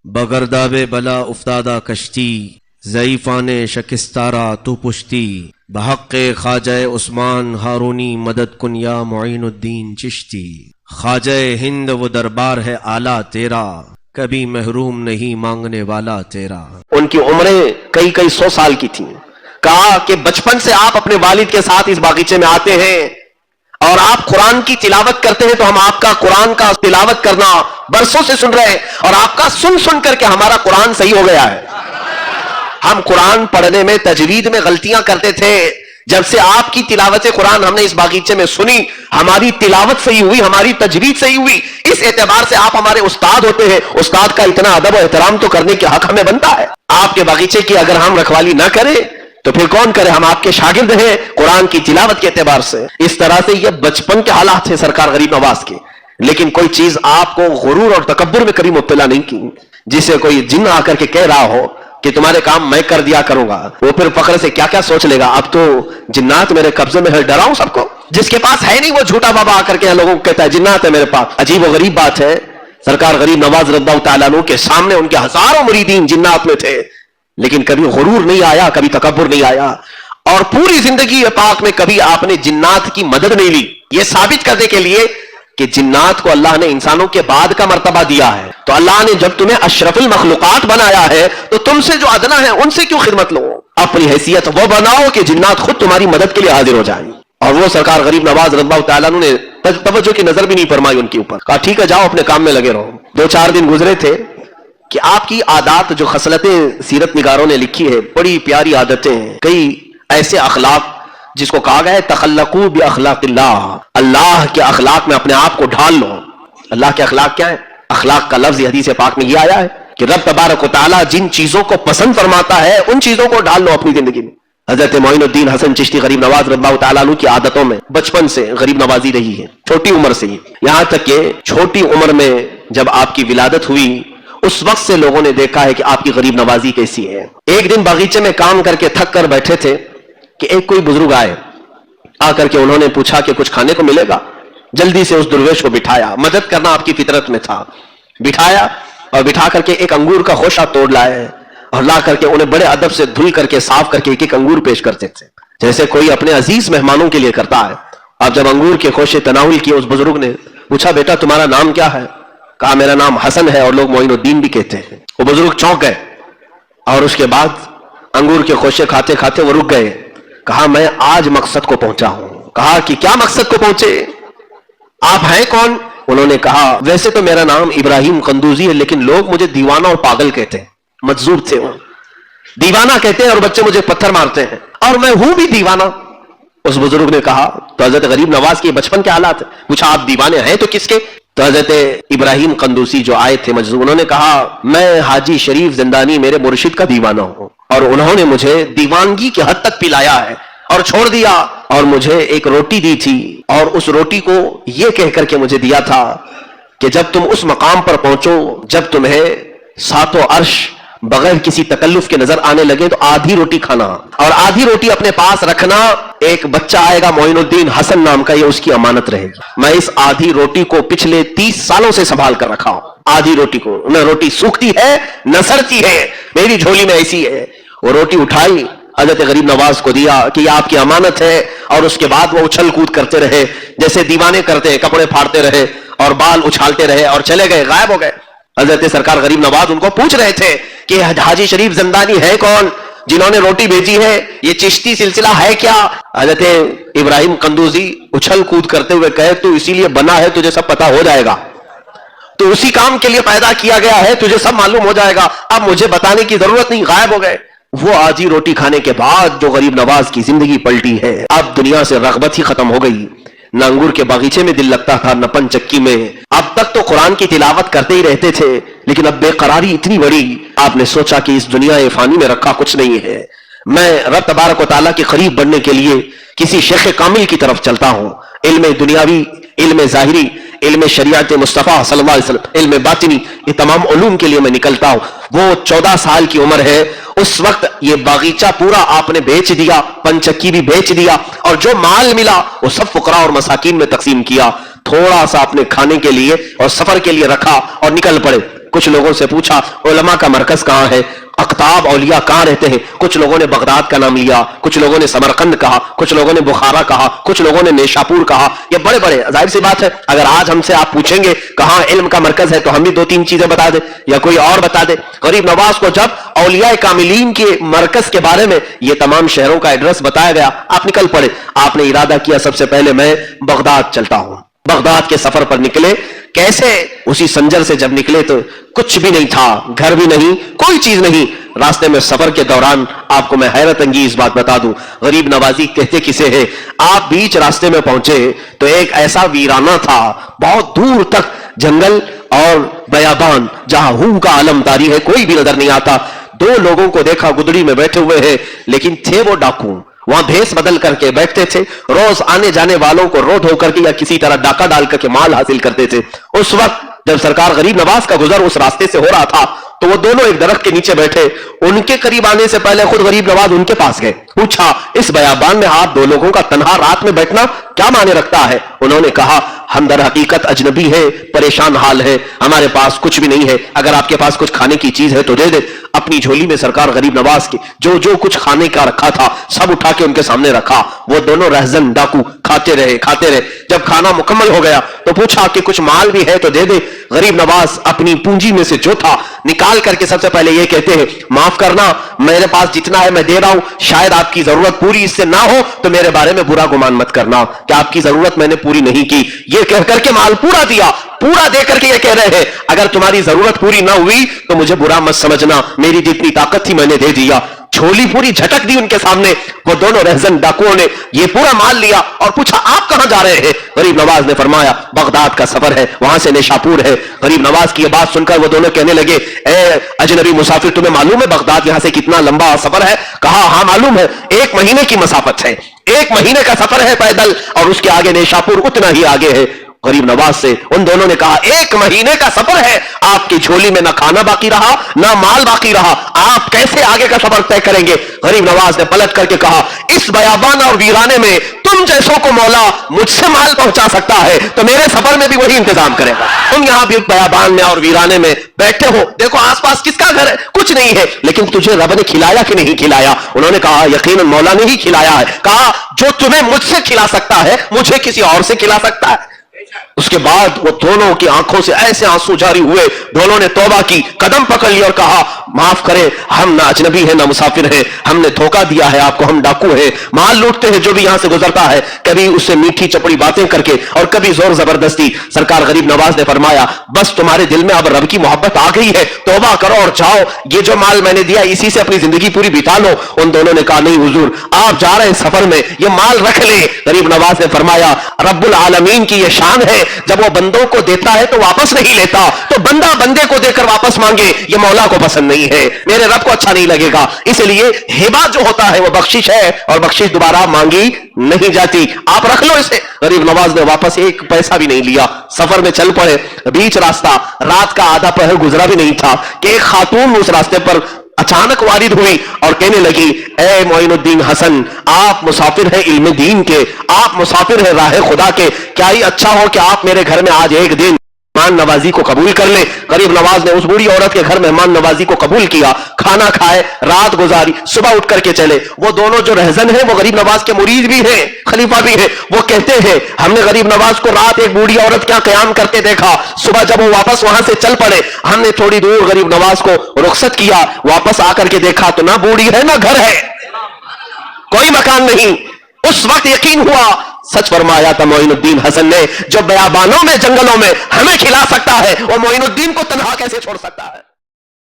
بگرداب بلا افتادہ کشتی، ضعیفان شکستارا تو پشتی، بحق خواجہ عثمان ہارونی مدد کن یا معین الدین چشتی۔ خواجہ ہند وہ دربار ہے اعلیٰ تیرا، کبھی محروم نہیں مانگنے والا تیرا۔ ان کی عمریں کئی کئی 100 سال کی تھیں۔ کہا کہ بچپن سے آپ اپنے والد کے ساتھ اس باغیچے میں آتے ہیں اور آپ قرآن کی تلاوت کرتے ہیں، تو ہم آپ کا قرآن کا تلاوت کرنا برسوں سے سن رہے ہیں، اور آپ کا سن سن کر کے ہمارا قرآن صحیح ہو گیا ہے۔ ہم قرآن پڑھنے میں تجوید میں غلطیاں کرتے تھے، جب سے آپ کی تلاوت قرآن ہم نے اس باغیچے میں سنی، ہماری تلاوت صحیح ہوئی، ہماری تجوید صحیح ہوئی۔ اس اعتبار سے آپ ہمارے استاد ہوتے ہیں، استاد کا اتنا ادب و احترام تو کرنے کے حق ہمیں بنتا ہے۔ آپ کے باغیچے کی اگر ہم رکھوالی نہ کریں تو پھر کون کرے؟ ہم آپ کے شاگرد ہیں قرآن کی تلاوت کے اعتبار سے۔ اس طرح سے یہ بچپن کے حالات تھے سرکار غریب نواز کے، لیکن کوئی چیز آپ کو غرور اور تکبر میں کبھی مبتلا نہیں کی۔ جسے کوئی جن آ کر کے کہہ رہا ہو کہ تمہارے کام میں کر دیا کروں گا، وہ پھر فخر سے کیا کیا سوچ لے گا، اب تو جنات میرے قبضے میں ہے، ڈراؤں سب کو۔ جس کے پاس ہے نہیں وہ جھوٹا بابا آ کر کے لوگوں کو کہتا ہے جنات ہے میرے پاس۔ عجیب و غریب بات ہے، سرکار غریب نواز رضی اللہ تعالیٰ عنہ کے سامنے ان کے ہزاروں مریدین جنات میں تھے، لیکن کبھی غرور نہیں آیا، کبھی تکبر نہیں آیا، اور پوری زندگی پاک میں کبھی آپ نے جنات کی مدد نہیں لی، یہ ثابت کرنے کے لیے کہ جنات کو اللہ نے انسانوں کے بعد کا مرتبہ دیا ہے۔ تو اللہ نے جب تمہیں اشرف المخلوقات بنایا ہے تو تم سے جو ادنا ہے ان سے کیوں خدمت لو؟ اپنی حیثیت وہ بناؤ کہ جنات خود تمہاری مدد کے لیے حاضر ہو جائیں۔ اور وہ سرکار غریب نواز رضی اللہ تعالیٰ عنہ نے توجہ کی نظر بھی نہیں فرمائی ان کے اوپر، کہا ٹھیک ہے جاؤ اپنے کام میں لگے رہو۔ 2-4 دن گزرے تھے کہ آپ کی عادات جو خصلتیں سیرت نگاروں نے لکھی ہے، بڑی پیاری عادتیں ہیں، کئی ایسے اخلاق جس کو کہا گیا ہے تخلقوا باخلاق اللہ، اللہ کے اخلاق میں اپنے آپ کو ڈھال لو۔ اللہ کے اخلاق کیا ہے؟ اخلاق کا لفظ حدیث پاک میں یہ آیا ہے کہ رب تبارک و تعالیٰ جن چیزوں کو پسند فرماتا ہے ان چیزوں کو ڈال لو اپنی زندگی میں۔ حضرت معین الدین حسن چشتی غریب نواز رضی اللہ تعالیٰ عنہ کی عادتوں میں بچپن سے غریب نوازی رہی ہے، چھوٹی عمر سے ہی، یہاں تک کہ چھوٹی عمر میں جب آپ کی ولادت ہوئی اس وقت سے لوگوں نے دیکھا ہے کہ آپ کی غریب نوازی کیسی ہے۔ ایک دن باغیچے میں کام کر کے تھک کر بیٹھے تھے کہ ایک کوئی بزرگ آئے، آ کر کے انہوں نے پوچھا کہ کچھ کھانے کو ملے گا؟ جلدی سے اس درویش کو بٹھایا، مدد کرنا آپ کی فطرت میں تھا، بٹھایا اور بٹھا کر کے ایک انگور کا خوشہ توڑ لائے اور لا کر کے انہیں بڑے ادب سے دھل کر کے صاف کر کے ایک ایک انگور پیش کرتے تھے، جیسے کوئی اپنے عزیز مہمانوں کے لیے کرتا ہے۔ اب جب انگور کے خوشے تناول کیے اس بزرگ نے پوچھا بیٹا تمہارا نام کیا ہے؟ کہا میرا نام حسن ہے اور لوگ معین الدین بھی کہتے ہیں۔ وہ بزرگ چونک گئے اور اس کے بعد انگور کے خوشے کھاتے کھاتے وہ رک گئے۔ کہا میں آج مقصد کو پہنچا ہوں۔ کہا کہ کیا مقصد کو پہنچے؟ آپ ہیں کون؟ انہوں نے کہا ویسے تو میرا نام ابراہیم قندوزی ہے، لیکن لوگ مجھے دیوانہ اور پاگل کہتے ہیں، مجذوب تھے وہ، دیوانہ کہتے ہیں اور بچے مجھے پتھر مارتے ہیں اور میں ہوں بھی دیوانہ۔ اس بزرگ نے کہا تو حضرت غریب نواز کے بچپن کے حالات ہیں، پوچھا آپ دیوانے ہیں تو کس کے؟ تو حضرت ابراہیم قندوسی جو آئے تھے مجذوب، انہوں نے کہا میں حاجی شریف زندانی میرے مرشد کا دیوانہ ہوں، اور انہوں نے مجھے دیوانگی کی حد تک پلایا ہے اور چھوڑ دیا، اور مجھے ایک روٹی دی تھی اور اس روٹی کو یہ کہہ کر کے مجھے دیا تھا کہ جب تم اس مقام پر پہنچو جب تمہیں 7 عرش بغیر کسی تکلف کے نظر آنے لگے تو آدھی روٹی کھانا اور آدھی روٹی اپنے پاس رکھنا، ایک بچہ آئے گا معین الدین حسن نام کا، یہ اس کی امانت رہے گی۔ میں اس آدھی روٹی کو پچھلے 30 سالوں سے سنبھال کر رکھا ہوں، آدھی روٹی کو، نہ روٹی سوکھتی ہے نہ سڑتی ہے، میری جھولی میں ایسی ہے۔ وہ روٹی اٹھائی حضرت غریب نواز کو دیا کہ یہ آپ کی امانت ہے، اور اس کے بعد وہ اچھل کود کرتے رہے جیسے دیوانے کرتے ہیں، کپڑے پھاڑتے رہے اور بال اچھالتے رہے اور چلے گئے، غائب ہو گئے۔ حضرت سرکار غریب نواز ان کو پوچھ رہے تھے کہ حاجی شریف زندانی ہے کون جنہوں نے روٹی بھیجی ہے، یہ چشتی سلسلہ ہے کیا؟ حضرت ابراہیم قندوزی اچھل کود کرتے ہوئے کہے تو اسی لیے بنا ہے تجھے سب پتا ہو جائے گا، تو اسی کام کے لیے پیدا کیا گیا ہے، تجھے سب معلوم ہو جائے گا، اب مجھے بتانے کی ضرورت نہیں، غائب ہو گئے۔ وہ آدھی روٹی کھانے کے بعد جو غریب نواز کی زندگی پلٹی ہے، اب دنیا سے رغبت ہی ختم ہو گئی، نہ انگور کے باغیچے میں دل لگتا تھا نہ پن چکی میں۔ اب تک تو قرآن کی تلاوت کرتے ہی رہتے تھے، لیکن اب بے قراری اتنی بڑی، آپ نے سوچا کہ اس دنیا فانی میں رکھا کچھ نہیں ہے، میں رب تبارک و تعالیٰ کے قریب بڑھنے کے لیے کسی شیخ کامل کی طرف چلتا ہوں، علم دنیاوی، علم ظاہری، علم شریعت مصطفیٰ صلی اللہ علیہ وسلم، علم باطنی، یہ تمام علوم کے لیے میں نکلتا ہوں۔ وہ 14 سال کی عمر ہے، اس وقت یہ باغیچہ پورا آپ نے بیچ دیا، پنچکی بھی بیچ دیا، اور جو مال ملا وہ سب فقراء اور مساکین میں تقسیم کیا، تھوڑا سا اپنے کھانے کے لیے اور سفر کے لیے رکھا اور نکل پڑے۔ کچھ لوگوں سے پوچھا علماء کا مرکز کہاں ہے، اقطاب اولیاء کہاں رہتے ہیں، کچھ لوگوں نے بغداد کا نام لیا، کچھ لوگوں نے سمرقند کہا، کچھ لوگوں نے بخارا کہا، کچھ لوگوں نے نیشاپور کہا. یہ بڑے بڑے، ظاہر سی بات ہے اگر آج ہم سے آپ پوچھیں گے کہاں علم کا مرکز ہے تو ہم بھی 2-3 چیزیں بتا دیں یا کوئی اور بتا دے. غریب نواز کو جب اولیاء کاملین کے مرکز کے بارے میں یہ تمام شہروں کا ایڈریس بتایا گیا، آپ نکل پڑے. آپ نے ارادہ کیا سب سے پہلے میں بغداد چلتا ہوں. بغداد کے سفر پر نکلے. کیسے؟ اسی سنجر سے جب نکلے تو کچھ بھی نہیں تھا، گھر بھی نہیں، کوئی چیز نہیں. راستے میں سفر کے دوران آپ کو میں حیرت انگیز بات بتا دوں، غریب نوازی کہتے کسے ہے، آپ بیچ راستے میں پہنچے تو ایک ایسا ویرانہ تھا، بہت دور تک جنگل اور بیابان، جہاں ہوں کا عالم طاری ہے، کوئی بھی نظر نہیں آتا. 2 لوگوں کو دیکھا گدڑی میں بیٹھے ہوئے ہیں، لیکن تھے وہ ڈاکو، وہاں بھیس بدل کر کے بیٹھتے تھے، روز آنے جانے والوں کو رو دھو کر کے یا کسی طرح ڈاکہ ڈال کر کے مال حاصل کرتے تھے. اس وقت جب سرکار غریب نواز کا گزر اس راستے سے ہو رہا تھا تو وہ دونوں ایک درخت کے نیچے بیٹھے. ان کے قریب آنے سے پہلے خود غریب نواز ان کے پاس گئے. پوچھا اس بیابان میں آپ 2 لوگوں کا تنہا رات میں بیٹھنا کیا معنی رکھتا ہے؟ انہوں نے کہا ہم در حقیقت اجنبی ہیں، پریشان حال ہے، ہمارے پاس کچھ بھی نہیں ہے، اگر آپ کے پاس کچھ کھانے کی چیز ہے تو دے دے. اپنی جھولی میں سرکار غریب نواز کے جو کچھ کھانے کا رکھا تھا سب اٹھا کے ان کے سامنے رکھا. وہ دونوں رہزن ڈاکو کھاتے رہے. جب کھانا مکمل ہو گیا تو پوچھا کہ کچھ مال بھی ہے تو دے دے. غریب نواز اپنی پونجی میں سے جو تھا نکال کر کے سب سے پہلے یہ کہتے ہیں معاف کرنا، میرے پاس جتنا ہے میں دے رہا ہوں، شاید آپ کی ضرورت پوری اس سے نہ ہو تو میرے بارے میں برا گمان مت کرنا کہ آپ کی ضرورت میں نے پوری نہیں کی. یہ کہہ کر کے مال پورا دیا، پورا دے کر کے یہ کہہ رہے ہیں اگر تمہاری ضرورت پوری نہ ہوئی تو مجھے برا مت سمجھنا، میری جتنی طاقت تھی میں نے دے دیا. جھولی پوری جھٹک دی ان کے سامنے. وہ دونوں رہزن ڈاکوؤں نے یہ پورا مال لیا اور پوچھا آپ کہاں جا رہے ہیں؟ غریب نواز نے فرمایا بغداد کا سفر ہے، وہاں سے نیشاپور ہے. غریب نواز کی یہ بات سن کر وہ دونوں کہنے لگے اے اجنبی مسافر تمہیں معلوم ہے بغداد یہاں سے کتنا لمبا سفر ہے؟ کہا ہاں معلوم ہے، 1 مہینے کی مسافت ہے، 1 مہینے کا سفر ہے پیدل، اور اس کے آگے نیشاپور اتنا ہی آگے ہے. غریب نواز سے ان دونوں نے کہا 1 مہینے کا سفر ہے، آپ کی جھولی میں نہ کھانا باقی رہا نہ مال باقی رہا، آپ کیسے آگے کا سفر طے کریں گے؟ غریب نواز نے پلٹ کر کے کہا اس بیابان اور ویرانے میں تم جیسوں کو مولا مجھ سے مال پہنچا سکتا ہے تو میرے سفر میں بھی وہی انتظام کرے گا. تم یہاں بھی بیابان میں اور ویرانے میں بیٹھے ہو، دیکھو آس پاس کس کا گھر ہے؟ کچھ نہیں ہے، لیکن تجھے رب نے کھلایا کہ نہیں کھلایا؟ انہوں نے کہا یقیناً مولا نے ہی کھلایا ہے. کہا جو تمہیں مجھ سے کھلا سکتا ہے مجھے کسی اور سے کھلا سکتا ہے؟ اس کے بعد وہ دونوں کی آنکھوں سے ایسے آنسو جاری ہوئے، دونوں نے توبہ کی، قدم پکڑ لی اور کہا معاف کریں، ہم نہ اجنبی ہیں نہ مسافر ہیں، ہم نے دھوکہ دیا ہے آپ کو، ہم ڈاکو ہیں، مال لوٹتے ہیں جو بھی یہاں سے گزرتا ہے، کبھی اس سے میٹھی چپڑی باتیں کر کے اور کبھی زور زبردستی. سرکار غریب نواز نے فرمایا بس تمہارے دل میں اب رب کی محبت آ گئی ہے، توبہ کرو اور جاؤ، یہ جو مال میں نے دیا اسی سے اپنی زندگی پوری بتا لو. ان دونوں نے کہا نہیں حضور، آپ جا رہے ہیں سفر میں، یہ مال رکھ لیں. غریب نواز نے فرمایا رب العالمین کی یہ شان ہے، جب وہ بندوں کو دیتا ہے تو واپس نہیں لیتا، تو بندہ بندے کو دے کر واپس مانگے یہ مولا کو پسند نہیں ہے، میرے رب کو اچھا نہیں لگے گا. اس لیے ہبہ جو ہوتا ہے وہ بخشش ہے اور بخشش دوبارہ مانگی نہیں جاتی، آپ رکھ لو اسے. غریب نواز نے واپس 1 پیسہ بھی نہیں لیا، سفر میں چل پڑے. بیچ راستہ رات کا آدھا پہر گزرا بھی نہیں تھا کہ ایک خاتون اس راستے پر اچانک وارد ہوئی اور کہنے لگی اے معین الدین حسن، آپ مسافر ہیں علم دین کے، آپ مسافر ہیں راہ خدا کے، کیا ہی اچھا ہو کہ آپ میرے گھر میں آج ایک دن مہمان نوازی کو قبول کر لیں. غریب نواز نے اس بوڑھی عورت کے گھر مہمان نوازی کو قبول کیا، کھانا کھائے، رات گزاری، صبح اٹھ کر کے چلے. وہ دونوں جو رہزن ہیں وہ غریب نواز کے مرید بھی ہیں، خلیفہ بھی ہیں. وہ کہتے ہیں ہم نے غریب نواز کو رات ایک بوڑھی عورت کیا قیام کرتے دیکھا، صبح جب وہ واپس وہاں سے چل پڑے ہم نے تھوڑی دور غریب نواز کو رخصت کیا، واپس آ کر کے دیکھا تو نہ بوڑھی ہے نہ گھر ہے، کوئی مکان نہیں. اس وقت یقین ہوا سچ فرمایا تھا معین الدین حسن نے، جو بیابانوں میں جنگلوں میں ہمیں کھلا سکتا ہے وہ معین الدین کو تنہا کیسے چھوڑ سکتا ہے؟